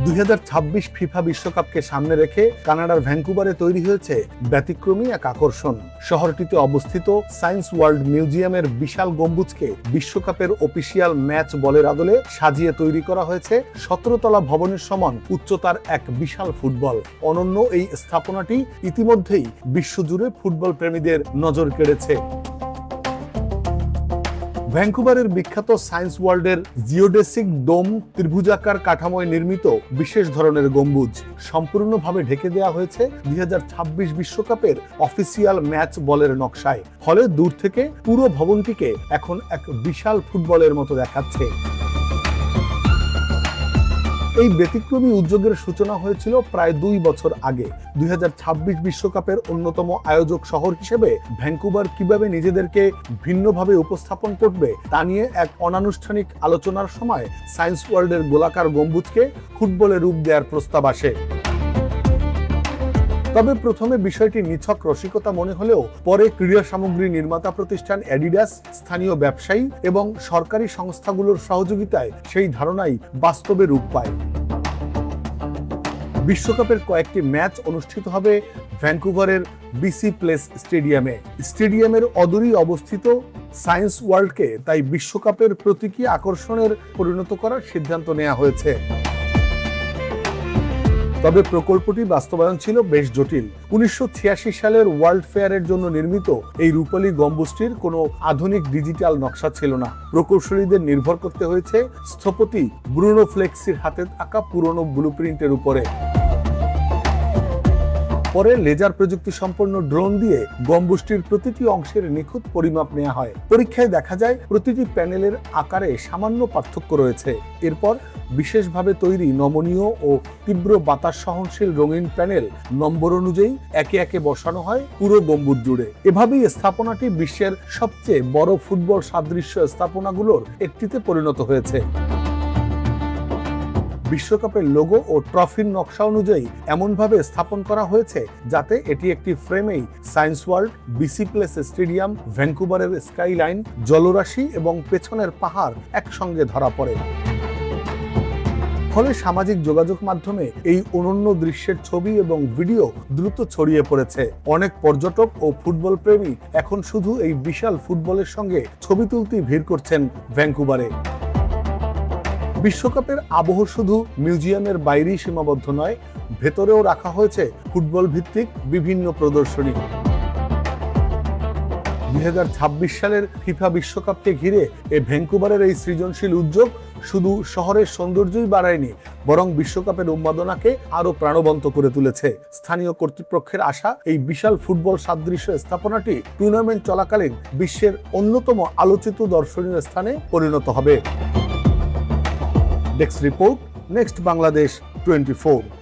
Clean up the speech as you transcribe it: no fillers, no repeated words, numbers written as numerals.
2026 FIFA বিশ্বকাপকে সামনে রেখে কানাডার ভ্যাঙ্কুভারে তৈরি হয়েছে ব্যতিক্রমী এক আকর্ষণ। শহরটিতে অবস্থিত সায়েন্স ওয়ার্ল্ড মিউজিয়ামের বিশাল গম্বুজকে বিশ্বকাপের অফিসিয়াল ম্যাচ বলের আদলে সাজিয়ে তৈরি করা হয়েছে 17 তলা ভবনের সমান উচ্চতার এক বিশাল ফুটবল। অনন্য এই স্থাপনাটি ইতিমধ্যেই বিশ্বজুড়ে ফুটবল প্রেমীদের নজর কেড়েছে। ভ্যাঙ্কুভারের বিখ্যাত সায়েন্স ওয়ার্ল্ডের জিওডেসিক ডোম ত্রিভুজাকার কাঠামোয় নির্মিত বিশেষ ধরনের গম্বুজ সম্পূর্ণভাবে ঢেকে দেওয়া হয়েছে 2026 বিশ্বকাপের অফিসিয়াল ম্যাচ বলের নকশায়। ফলে দূর থেকে পুরো ভবনটিকে এখন এক বিশাল ফুটবলের মতো দেখাচ্ছে। এই ব্যতিক্রমী উদ্যোগের সূচনা হয়েছিল প্রায় 2 বছর আগে। 2026 বিশ্বকাপের অন্যতম আয়োজক শহর হিসেবে ভ্যাঙ্কুভার কিভাবে নিজেদেরকে ভিন্নভাবে উপস্থাপন করবে তা নিয়ে এক অনানুষ্ঠানিক আলোচনার সময় সায়েন্স ওয়ার্ল্ডের গোলাকার গম্বুজকে ফুটবলে রূপ দেওয়ার প্রস্তাব আসে। তবে প্রথমে বিষয়টি নিছক রসিকতা মনে হলেও পরে ক্রীড়া সামগ্রী নির্মাতা প্রতিষ্ঠান অ্যাডিডাস, স্থানীয় ব্যবসায়ী এবং সরকারি সংস্থাগুলোর সহযোগিতায় সেই ধারণাই বাস্তবে রূপ পায়। বিশ্বকাপের কয়েকটি ম্যাচ অনুষ্ঠিত হবে ভ্যাঙ্কুভারের বিসি প্লেস স্টেডিয়ামে। স্টেডিয়ামের অদূরেই অবস্থিত সায়েন্স ওয়ার্ল্ডকে তাই বিশ্বকাপের প্রতীকী আকর্ষণের পরিণত করার সিদ্ধান্ত নেওয়া হয়েছে। তবে প্রকল্পটি বাস্তবায়ন ছিল বেশ জটিল। 1986 সালের ওয়ার্ল্ড ফেয়ারের জন্য নির্মিত এই রূপালী গম্বুজটির কোনো আধুনিক ডিজিটাল নকশা ছিল না। প্রকৌশলীদের নির্ভর করতে হয়েছে স্থপতি ব্রুনো ফ্লেক্সির হাতে আঁকা পুরনো ব্লুপ্রিন্টের উপরে। পরে লেজার প্রযুক্তি সম্পন্ন ড্রোন দিয়ে গম্বুজটির প্রতিটি অংশের নিখুঁত পরিমাপ নেওয়া হয়। পরীক্ষায় দেখা যায় প্রতিটি প্যানেলের আকারে সামান্য পার্থক্য রয়েছে। এরপর বিশেষভাবে তৈরি নমনীয় ও তীব্র বাতাস সহনশীল রঙিন প্যানেল নম্বর অনুযায়ী একে একে বসানো হয় পুরো গম্বুজ জুড়ে। এভাবেই স্থাপনাটি বিশ্বের সবচেয়ে বড় ফুটবল সাদৃশ্য স্থাপনাগুলোর একটিতে পরিণত হয়েছে। বিশ্বকাপের লোগো ও ট্রফির নকশা অনুযায়ী এমনভাবে স্থাপন করা হয়েছে যাতে এটি একটি ফ্রেমেই science world, BC place stadium, ভ্যাঙ্কুভারের স্কাইলাইন, জলরাশি এবং পেছনের পাহাড় একসঙ্গে ধরা পড়ে। ফলে সামাজিক যোগাযোগ মাধ্যমে এই অনন্য দৃশ্যের ছবি এবং ভিডিও দ্রুত ছড়িয়ে পড়েছে। অনেক পর্যটক ও ফুটবল প্রেমী এখন শুধু এই বিশাল ফুটবলের সঙ্গে ছবি তুলতেই ভিড় করছেন ভ্যাঙ্কুভারে। বিশ্বকাপের আবহ শুধু মিউজিয়ামের বাইরেই সীমাবদ্ধ নয়, ভেতরেও রাখা হয়েছে ফুটবল ভিত্তিক বিভিন্ন প্রদর্শনী। 2026 সালের ফিফা বিশ্বকাপকে ঘিরে ভ্যাঙ্কুভারের এই সৃজনশীল উদ্যোগ শুধু শহরের সৌন্দর্যই বাড়ায়নি, বরং বিশ্বকাপের উন্মাদনাকে আরো প্রাণবন্ত করে তুলেছে। স্থানীয় কর্তৃপক্ষের আশা এই বিশাল ফুটবল সাদৃশ্য স্থাপনাটি টুর্নামেন্ট চলাকালীন বিশ্বের অন্যতম আলোচিত দর্শনীয় স্থানে পরিণত হবে। Desk report, next Bangladesh 24।